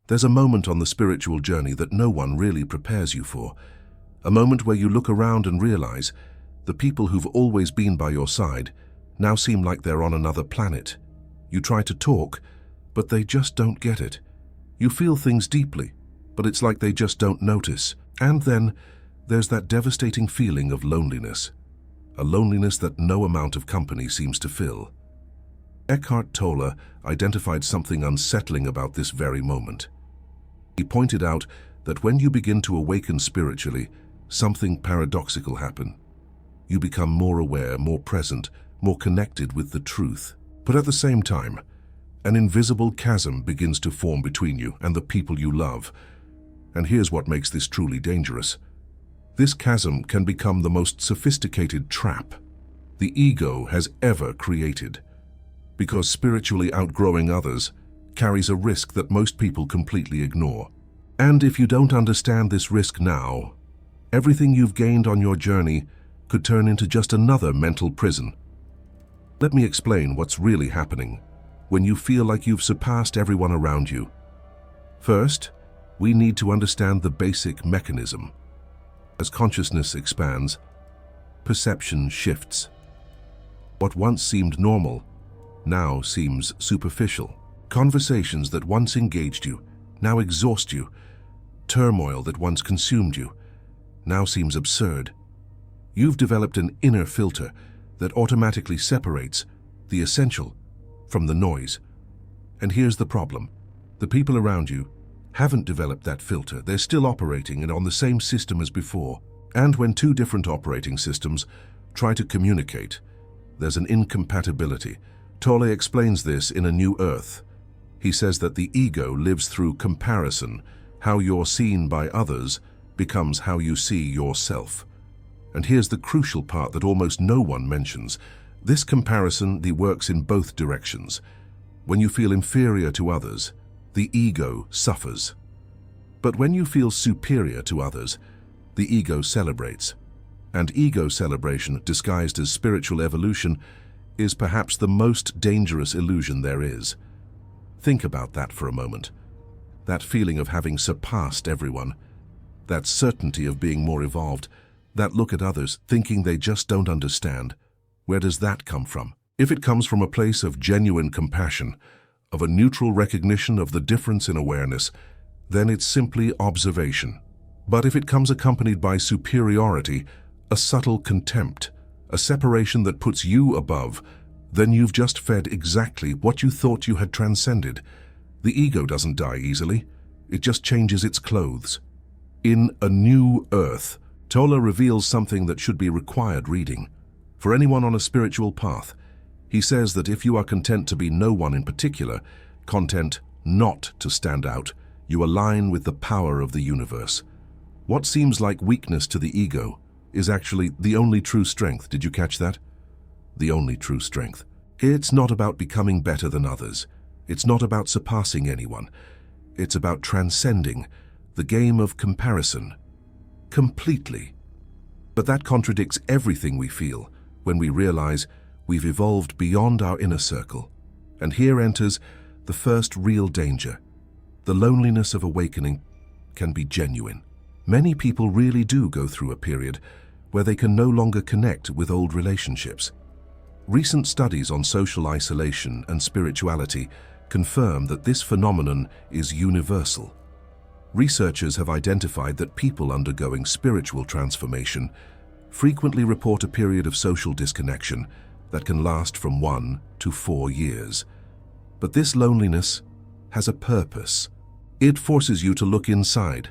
There's a moment on the spiritual journey that no one really prepares you for. A moment where you look around and realize the people who've always been by your side now seem like they're on another planet. You try to talk, but they just don't get it. You feel things deeply, but it's like they just don't notice. And then there's that devastating feeling of loneliness, a loneliness that no amount of company seems to fill. Eckhart Tolle identified something unsettling about this very moment. He pointed out that when you begin to awaken spiritually, something paradoxical happens. You become more aware, more present, more connected with the truth. But at the same time, an invisible chasm begins to form between you and the people you love. And here's what makes this truly dangerous. This chasm can become the most sophisticated trap the ego has ever created, because spiritually outgrowing others carries a risk that most people completely ignore. And if you don't understand this risk now, everything you've gained on your journey could turn into just another mental prison. Let me explain what's really happening when you feel like you've surpassed everyone around you. First, we need to understand the basic mechanism. As consciousness expands, perception shifts. What once seemed normal now seems superficial. Conversations that once engaged you now exhaust you. Turmoil that once consumed you now seems absurd. You've developed an inner filter that automatically separates the essential from the noise. And here's the problem. The people around you haven't developed that filter. They're still operating on the same system as before. And when two different operating systems try to communicate, there's an incompatibility. Tolle explains this in A New Earth. He says that the ego lives through comparison. How you're seen by others becomes how you see yourself. And here's the crucial part that almost no one mentions. This comparison works in both directions. When you feel inferior to others, the ego suffers. But when you feel superior to others, the ego celebrates. And ego celebration, disguised as spiritual evolution, is perhaps the most dangerous illusion there is. Think about that for a moment. That feeling of having surpassed everyone, that certainty of being more evolved, that look at others thinking they just don't understand. Where does that come from? If it comes from a place of genuine compassion, of a neutral recognition of the difference in awareness, then it's simply observation. But if it comes accompanied by superiority, a subtle contempt, a separation that puts you above, then you've just fed exactly what you thought you had transcended. The ego doesn't die easily. It just changes its clothes. In A New Earth, Tolle reveals something that should be required reading. For anyone on a spiritual path, he says that if you are content to be no one in particular, content not to stand out, you align with the power of the universe. What seems like weakness to the ego is actually the only true strength. Did you catch that? The only true strength. It's not about becoming better than others. It's not about surpassing anyone. It's about transcending the game of comparison completely. But that contradicts everything we feel when we realize we've evolved beyond our inner circle. And here enters the first real danger. The loneliness of awakening can be genuine. Many people really do go through a period where they can no longer connect with old relationships. Recent studies on social isolation and spirituality confirm that this phenomenon is universal. Researchers have identified that people undergoing spiritual transformation frequently report a period of social disconnection that can last from 1 to 4 years. But this loneliness has a purpose. It forces you to look inside.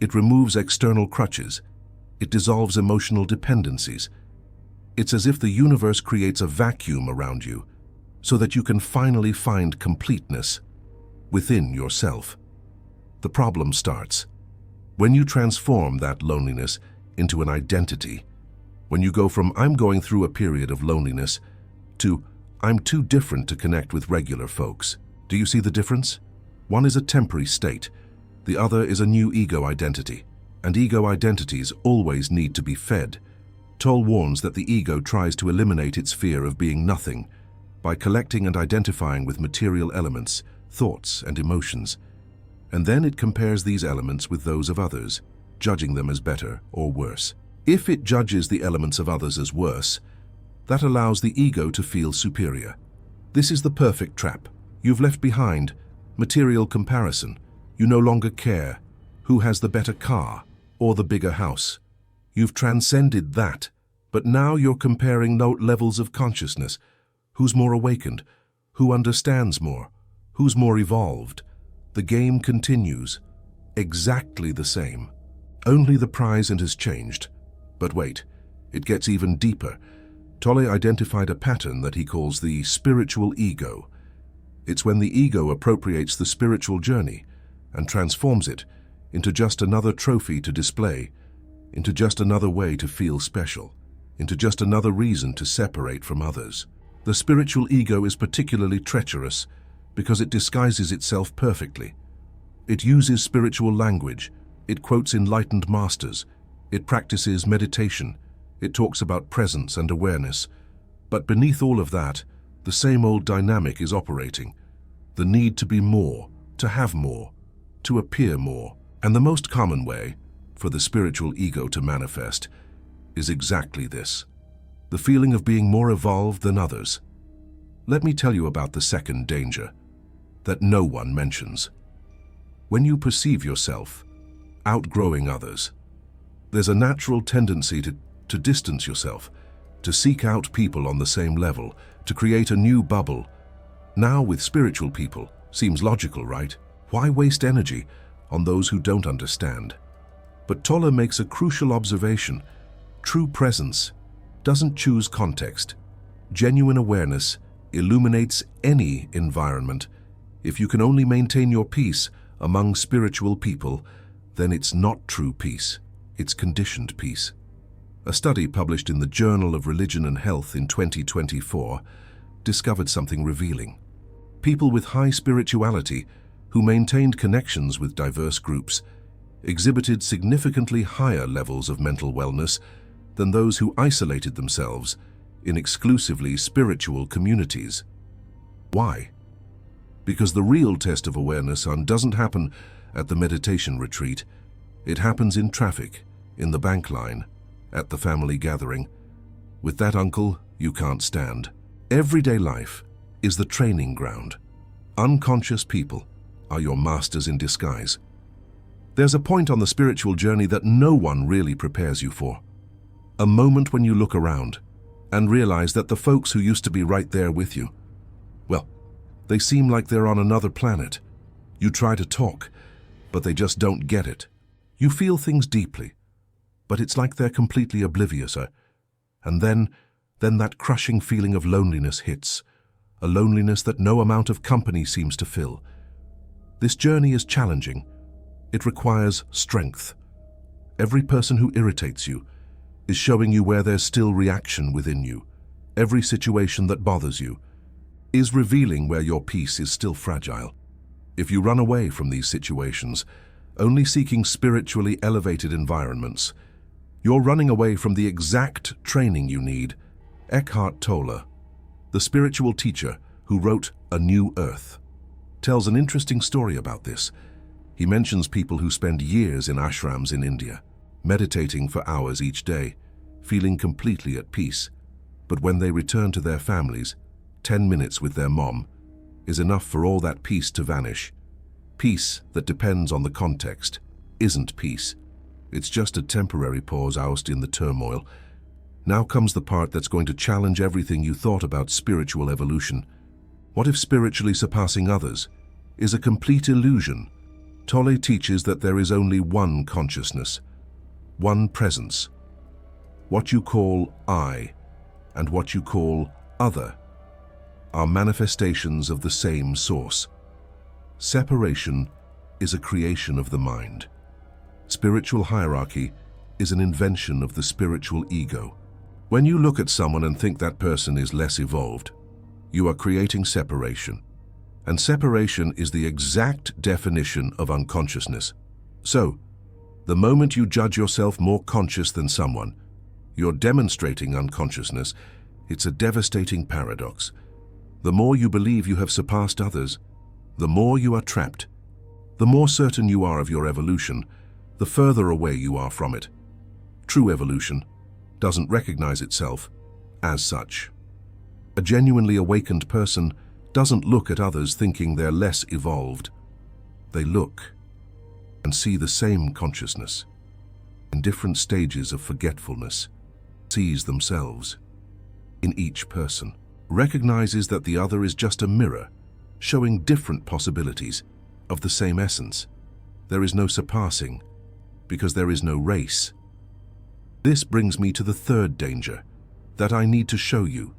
It removes external crutches. It dissolves emotional dependencies. It's as if the universe creates a vacuum around you so that you can finally find completeness within yourself. The problem starts when you transform that loneliness into an identity. When you go from "I'm going through a period of loneliness" to "I'm too different to connect with regular folks." Do you see the difference? One is a temporary state. The other is a new ego identity. And ego identities always need to be fed. Tolle warns that the ego tries to eliminate its fear of being nothing by collecting and identifying with material elements, thoughts, and emotions. And then it compares these elements with those of others, judging them as better or worse. If it judges the elements of others as worse, that allows the ego to feel superior. This is the perfect trap. You've left behind material comparison. You no longer care who has the better car or the bigger house. You've transcended that, but now you're comparing levels of consciousness. Who's more awakened? Who understands more? Who's more evolved? The game continues, exactly the same. Only the prize has changed. But wait, it gets even deeper. Tolle identified a pattern that he calls the spiritual ego. It's when the ego appropriates the spiritual journey and transforms it into just another trophy to display, into just another way to feel special, into just another reason to separate from others. The spiritual ego is particularly treacherous because it disguises itself perfectly. It uses spiritual language, it quotes enlightened masters, it practices meditation, it talks about presence and awareness. But beneath all of that, the same old dynamic is operating. The need to be more, to have more, to appear more. And the most common way for the spiritual ego to manifest is exactly this: the feeling of being more evolved than others. Let me tell you about the second danger that no one mentions. When you perceive yourself outgrowing others, there's a natural tendency to distance yourself, to seek out people on the same level, to create a new bubble. Now with spiritual people, seems logical, right? Why waste energy on those who don't understand? But Tolle makes a crucial observation. True presence doesn't choose context. Genuine awareness illuminates any environment. If you can only maintain your peace among spiritual people, then it's not true peace, it's conditioned peace. A study published in the Journal of Religion and Health in 2024 discovered something revealing. People with high spirituality who maintained connections with diverse groups exhibited significantly higher levels of mental wellness than those who isolated themselves in exclusively spiritual communities. Why? Because the real test of awareness doesn't happen at the meditation retreat. It happens in traffic, in the bank line, at the family gathering, with that uncle you can't stand. Everyday life is the training ground. Unconscious people are your masters in disguise. There's a point on the spiritual journey that no one really prepares you for. A moment when you look around and realize that the folks who used to be right there with you, well, they seem like they're on another planet. You try to talk, but they just don't get it. You feel things deeply, but it's like they're completely oblivious. And then that crushing feeling of loneliness hits, a loneliness that no amount of company seems to fill. This journey is challenging. It requires strength. Every person who irritates you is showing you where there's still reaction within you. Every situation that bothers you is revealing where your peace is still fragile. If you run away from these situations, only seeking spiritually elevated environments, you're running away from the exact training you need. Eckhart Tolle, the spiritual teacher who wrote A New Earth, tells an interesting story about this. He mentions people who spend years in ashrams in India, meditating for hours each day, feeling completely at peace. But when they return to their families, 10 minutes with their mom is enough for all that peace to vanish. Peace that depends on the context isn't peace. It's just a temporary pause oust in the turmoil. Now comes the part that's going to challenge everything you thought about spiritual evolution. What if spiritually surpassing others is a complete illusion? Tolle teaches that there is only one consciousness, one presence. What you call I and what you call other are manifestations of the same source. Separation is a creation of the mind. Spiritual hierarchy is an invention of the spiritual ego. When you look at someone and think that person is less evolved, you are creating separation. And separation is the exact definition of unconsciousness. So, the moment you judge yourself more conscious than someone, you're demonstrating unconsciousness. It's a devastating paradox. The more you believe you have surpassed others, the more you are trapped. The more certain you are of your evolution, the further away you are from it. True evolution doesn't recognize itself as such. A genuinely awakened person doesn't look at others thinking they're less evolved. They look and see the same consciousness in different stages of forgetfulness, sees themselves in each person, recognizes that the other is just a mirror showing different possibilities of the same essence. There is no surpassing because there is no race. This brings me to the third danger that I need to show you.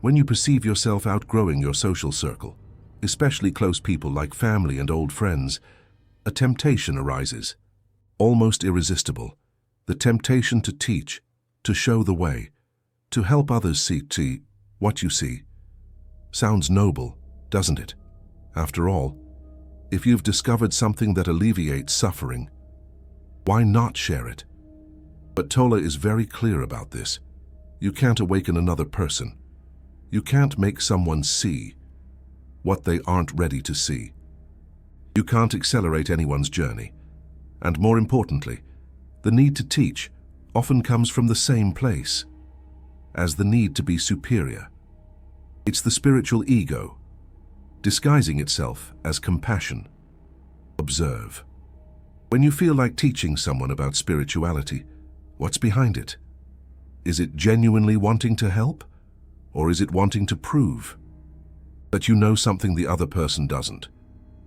When you perceive yourself outgrowing your social circle, especially close people like family and old friends, a temptation arises, almost irresistible, the temptation to teach, to show the way, to help others see what you see. Sounds noble, doesn't it? After all, if you've discovered something that alleviates suffering, why not share it? But Tolle is very clear about this. You can't awaken another person. You can't make someone see what they aren't ready to see. You can't accelerate anyone's journey. And more importantly, the need to teach often comes from the same place as the need to be superior. It's the spiritual ego, disguising itself as compassion. Observe. When you feel like teaching someone about spirituality, what's behind it? Is it genuinely wanting to help? Or is it wanting to prove that you know something the other person doesn't?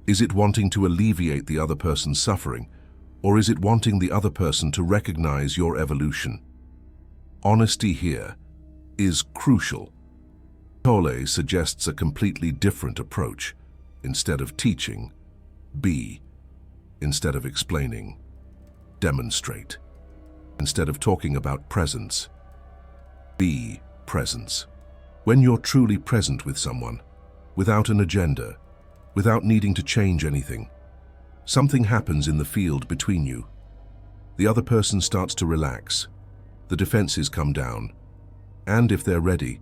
Is it wanting to alleviate the other person's suffering? Or is it wanting the other person to recognize your evolution? Honesty here is crucial. Tolle suggests a completely different approach. Instead of teaching, be. Instead of explaining, demonstrate. Instead of talking about presence, be presence. When you're truly present with someone, without an agenda, without needing to change anything, something happens in the field between you. The other person starts to relax, the defenses come down, and if they're ready,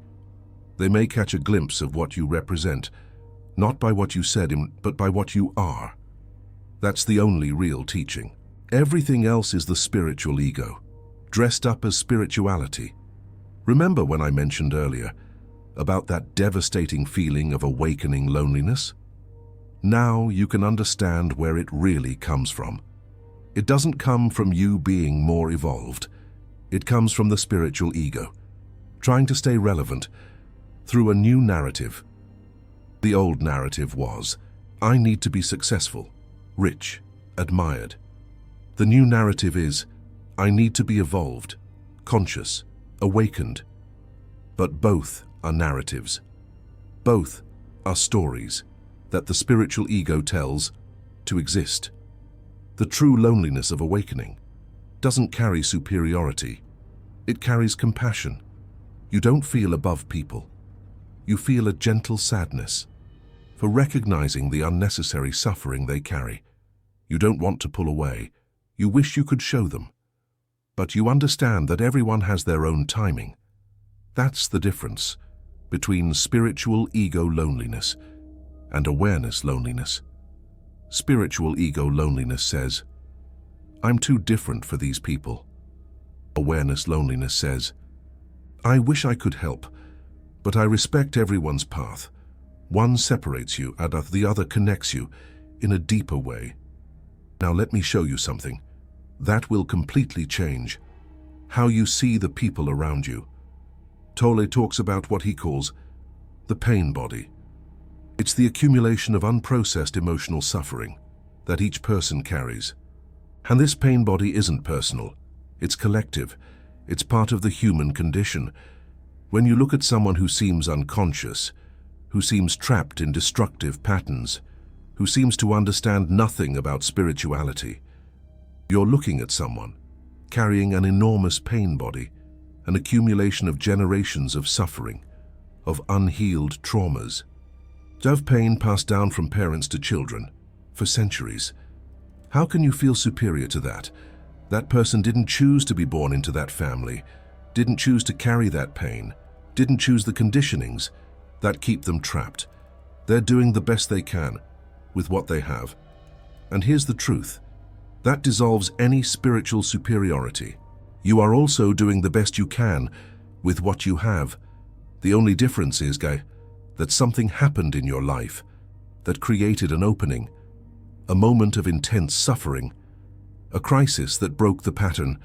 they may catch a glimpse of what you represent, not by what you said, but by what you are. That's the only real teaching. Everything else is the spiritual ego, dressed up as spirituality. Remember when I mentioned earlier about that devastating feeling of awakening loneliness? Now you can understand where it really comes from. It doesn't come from you being more evolved. It comes from the spiritual ego, trying to stay relevant through a new narrative. The old narrative was, I need to be successful, rich, admired. The new narrative is, I need to be evolved, conscious, awakened. But both are narratives. Both are stories that the spiritual ego tells to exist. The true loneliness of awakening doesn't carry superiority. It carries compassion. You don't feel above people. You feel a gentle sadness for recognizing the unnecessary suffering they carry. You don't want to pull away. You wish you could show them. But you understand that everyone has their own timing. That's the difference between spiritual ego loneliness and awareness loneliness. Spiritual ego loneliness says, I'm too different for these people. Awareness loneliness says, I wish I could help, but I respect everyone's path. One separates you and the other connects you in a deeper way. Now let me show you something that will completely change how you see the people around you. Tolle talks about what he calls the pain body. It's the accumulation of unprocessed emotional suffering that each person carries. And this pain body isn't personal. It's collective. It's part of the human condition. When you look at someone who seems unconscious, who seems trapped in destructive patterns, who seems to understand nothing about spirituality, you're looking at someone carrying an enormous pain body, an accumulation of generations of suffering, of unhealed traumas. Of pain passed down from parents to children for centuries. How can you feel superior to that? That person didn't choose to be born into that family, didn't choose to carry that pain, didn't choose the conditionings that keep them trapped. They're doing the best they can with what they have. And here's the truth. That dissolves any spiritual superiority. You are also doing the best you can with what you have. The only difference is, guy, that something happened in your life that created an opening, a moment of intense suffering, a crisis that broke the pattern,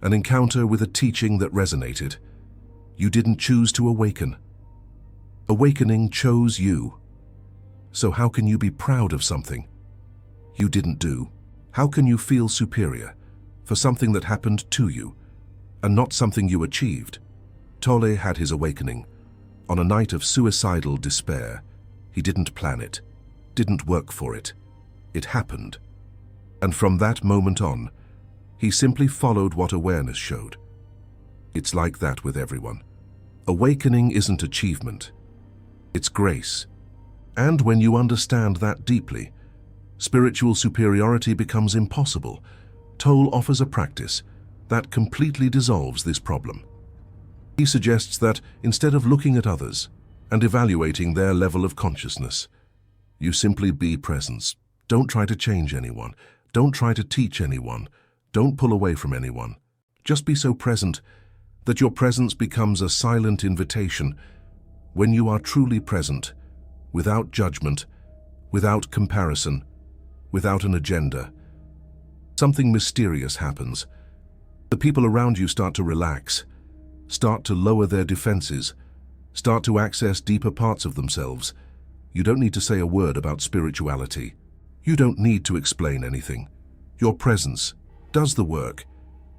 an encounter with a teaching that resonated. You didn't choose to awaken. Awakening chose you. So how can you be proud of something you didn't do? How can you feel superior for something that happened to you and not something you achieved? Tolle had his awakening on a night of suicidal despair. He didn't plan it, didn't work for it. It happened. And from that moment on, he simply followed what awareness showed. It's like that with everyone. Awakening isn't achievement. It's grace. And when you understand that deeply, spiritual superiority becomes impossible. Tolle offers a practice that completely dissolves this problem. He suggests that instead of looking at others and evaluating their level of consciousness, you simply be present. Don't try to change anyone. Don't try to teach anyone. Don't pull away from anyone. Just be so present that your presence becomes a silent invitation. When you are truly present, without judgment, without comparison, without an agenda, something mysterious happens. The people around you start to relax, start to lower their defenses, start to access deeper parts of themselves. You don't need to say a word about spirituality. You don't need to explain anything. Your presence does the work.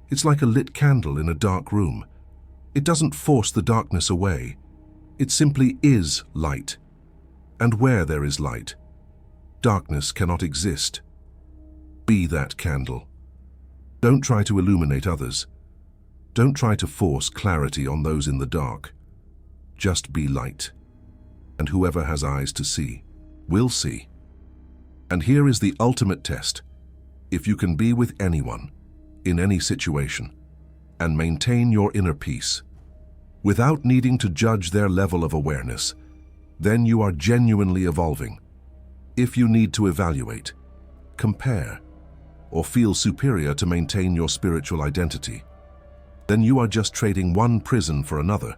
It's like a lit candle in a dark room. It doesn't force the darkness away. It simply is light. And where there is light, darkness cannot exist. Be that candle. Don't try to illuminate others. Don't try to force clarity on those in the dark. Just be light. And whoever has eyes to see will see. And here is the ultimate test. If you can be with anyone, in any situation, and maintain your inner peace, without needing to judge their level of awareness, then you are genuinely evolving. If you need to evaluate, compare, or feel superior to maintain your spiritual identity, then you are just trading one prison for another.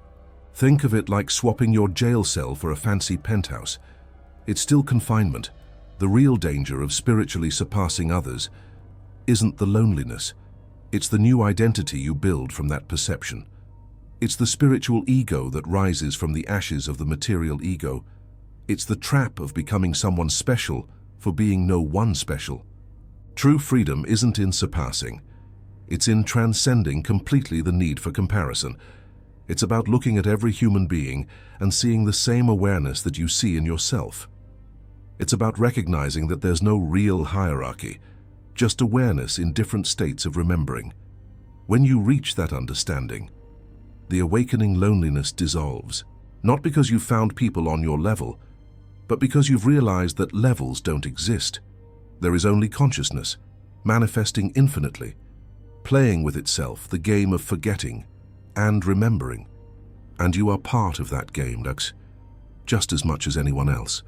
Think of it like swapping your jail cell for a fancy penthouse. It's still confinement. The real danger of spiritually surpassing others isn't the loneliness. It's the new identity you build from that perception. It's the spiritual ego that rises from the ashes of the material ego. It's the trap of becoming someone special for being no one special. True freedom isn't in surpassing. It's in transcending completely the need for comparison. It's about looking at every human being and seeing the same awareness that you see in yourself. It's about recognizing that there's no real hierarchy, just awareness in different states of remembering. When you reach that understanding, the awakening loneliness dissolves, not because you've found people on your level, but because you've realized that levels don't exist. There is only consciousness, manifesting infinitely, playing with itself the game of forgetting and remembering. And you are part of that game, Lux, just as much as anyone else.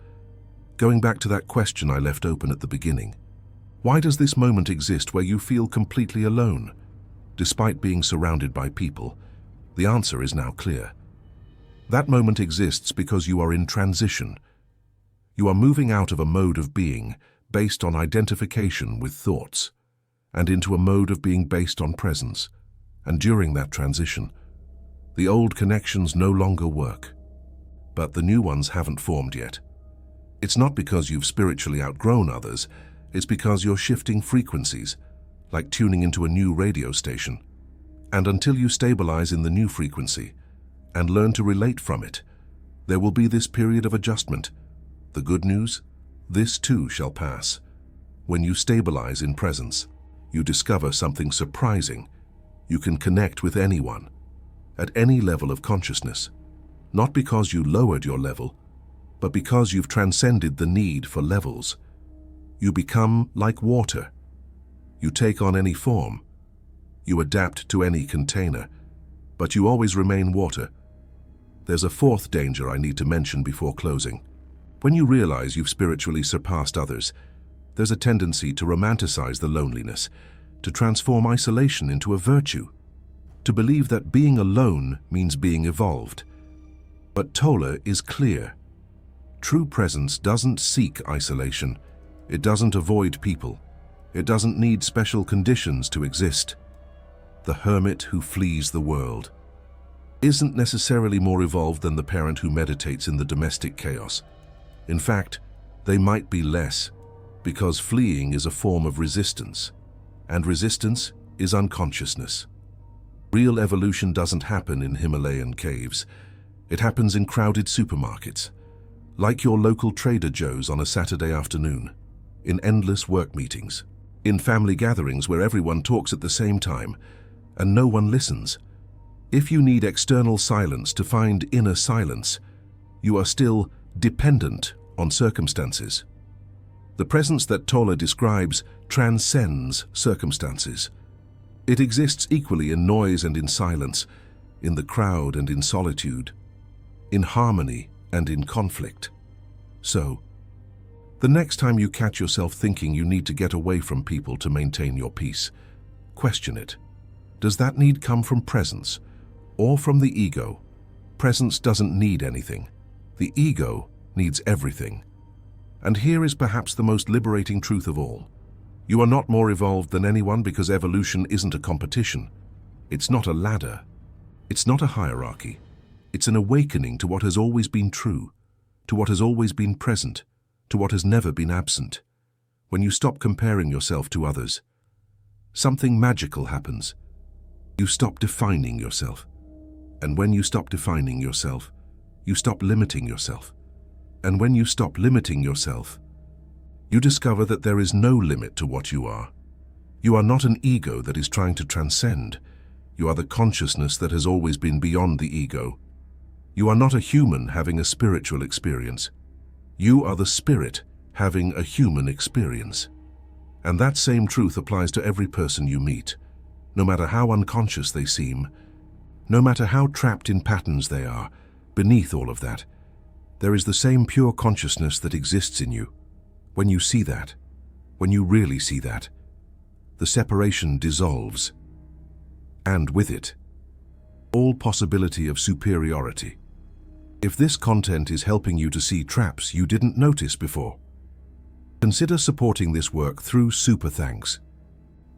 Going back to that question I left open at the beginning, why does this moment exist where you feel completely alone, despite being surrounded by people? The answer is now clear. That moment exists because you are in transition. You are moving out of a mode of being based on identification with thoughts, and into a mode of being based on presence. And during that transition, the old connections no longer work, but the new ones haven't formed yet. It's not because you've spiritually outgrown others, it's because you're shifting frequencies, like tuning into a new radio station. And until you stabilize in the new frequency and learn to relate from it, there will be this period of adjustment. The good news? This too shall pass. When you stabilize in presence, you discover something surprising. You can connect with anyone, at any level of consciousness, not because you lowered your level, but because you've transcended the need for levels. You become like water. You take on any form. You adapt to any container, but you always remain water. There's a fourth danger I need to mention before closing. When you realize you've spiritually surpassed others, There's a tendency to romanticize the loneliness, to transform isolation into a virtue, to believe that being alone means being evolved. But Tolle is clear. True presence doesn't seek isolation. It doesn't avoid people. It doesn't need special conditions to exist. The hermit who flees the world isn't necessarily more evolved than the parent who meditates in the domestic chaos. In fact, they might be less, because fleeing is a form of resistance, and resistance is unconsciousness. Real evolution doesn't happen in Himalayan caves. It happens in crowded supermarkets, like your local Trader Joe's on a Saturday afternoon, in endless work meetings, in family gatherings where everyone talks at the same time and no one listens. If you need external silence to find inner silence, you are still dependent on circumstances. The presence that Tolle describes transcends circumstances. It exists equally in noise and in silence, in the crowd and in solitude, in harmony and in conflict. So, the next time you catch yourself thinking you need to get away from people to maintain your peace, question it. Does that need come from presence or from the ego? Presence doesn't need anything. The ego needs everything. And here is perhaps the most liberating truth of all. You are not more evolved than anyone because evolution isn't a competition. It's not a ladder. It's not a hierarchy. It's an awakening to what has always been true, to what has always been present, to what has never been absent. When you stop comparing yourself to others, something magical happens. You stop defining yourself. And when you stop defining yourself, you stop limiting yourself. And when you stop limiting yourself, you discover that there is no limit to what you are. You are not an ego that is trying to transcend. You are the consciousness that has always been beyond the ego. You are not a human having a spiritual experience. You are the spirit having a human experience. And that same truth applies to every person you meet, no matter how unconscious they seem, no matter how trapped in patterns they are. Beneath all of that, there is the same pure consciousness that exists in you. When you see that, when you really see that, the separation dissolves. And with it, all possibility of superiority. If this content is helping you to see traps you didn't notice before, consider supporting this work through Super Thanks.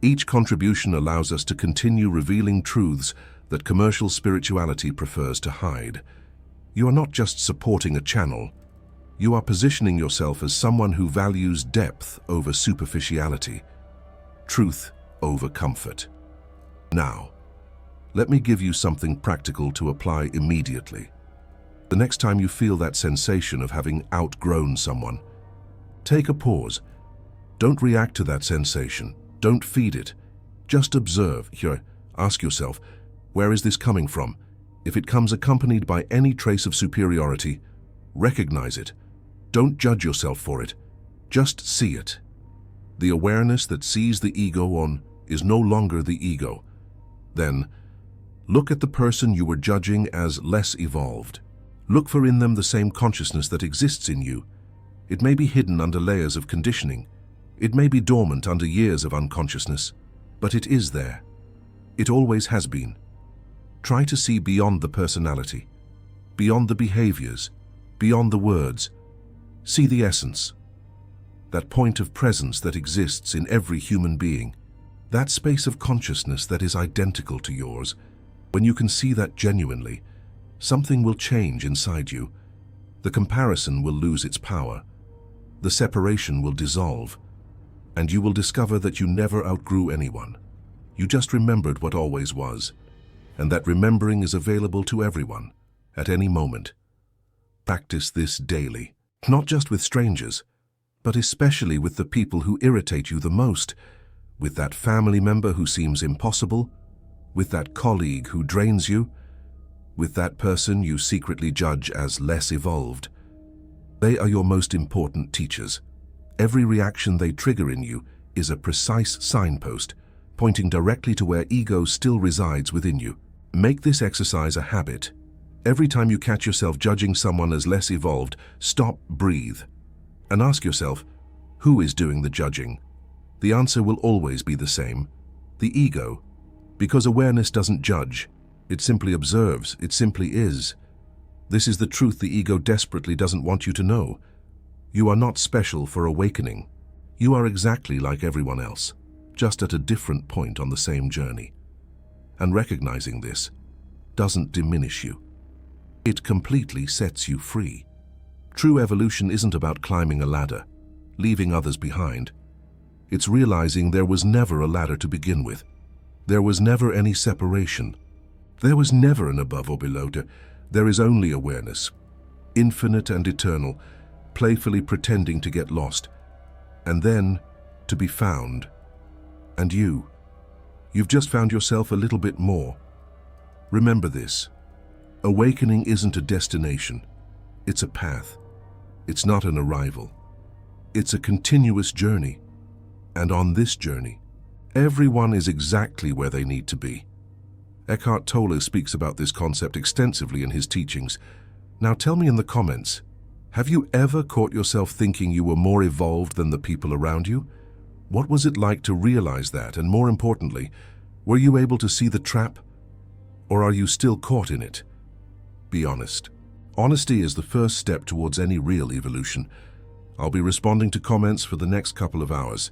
Each contribution allows us to continue revealing truths that commercial spirituality prefers to hide. You are not just supporting a channel, you are positioning yourself as someone who values depth over superficiality, truth over comfort. Now, let me give you something practical to apply immediately. The next time you feel that sensation of having outgrown someone, take a pause. Don't react to that sensation. Don't feed it. Just observe. Here, ask yourself, where is this coming from? If it comes accompanied by any trace of superiority, recognize it. Don't judge yourself for it. Just see it. The awareness that sees the ego on is no longer the ego. Then, look at the person you were judging as less evolved. Look for in them the same consciousness that exists in you. It may be hidden under layers of conditioning. It may be dormant under years of unconsciousness, but it is there. It always has been. Try to see beyond the personality, beyond the behaviors, beyond the words. See the essence, that point of presence that exists in every human being, that space of consciousness that is identical to yours. When you can see that genuinely, something will change inside you. The comparison will lose its power. The separation will dissolve, and you will discover that you never outgrew anyone. You just remembered what always was, and that remembering is available to everyone, at any moment. Practice this daily, not just with strangers, but especially with the people who irritate you the most, with that family member who seems impossible, with that colleague who drains you, with that person you secretly judge as less evolved. They are your most important teachers. Every reaction they trigger in you is a precise signpost, pointing directly to where ego still resides within you. Make this exercise a habit. Every time you catch yourself judging someone as less evolved, stop, breathe, and ask yourself, Who is doing the judging? The answer will always be the same: the ego. Because awareness doesn't judge, it simply observes, it simply is. This is the truth the ego desperately doesn't want you to know. You are not special for awakening. You are exactly like everyone else, just at a different point on the same journey. And recognizing this doesn't diminish you. It completely sets you free. True evolution isn't about climbing a ladder, leaving others behind. It's realizing there was never a ladder to begin with. There was never any separation. There was never an above or below. There is only awareness, infinite and eternal, playfully pretending to get lost, and then to be found. And you've just found yourself a little bit more. Remember this: awakening isn't a destination, it's a path. It's not an arrival. It's a continuous journey. And on this journey, everyone is exactly where they need to be. Eckhart Tolle speaks about this concept extensively in his teachings. Now tell me in the comments, have you ever caught yourself thinking you were more evolved than the people around you? What was it like to realize that? And more importantly, were you able to see the trap? Or are you still caught in it? Be honest. Honesty is the first step towards any real evolution. I'll be responding to comments for the next couple of hours.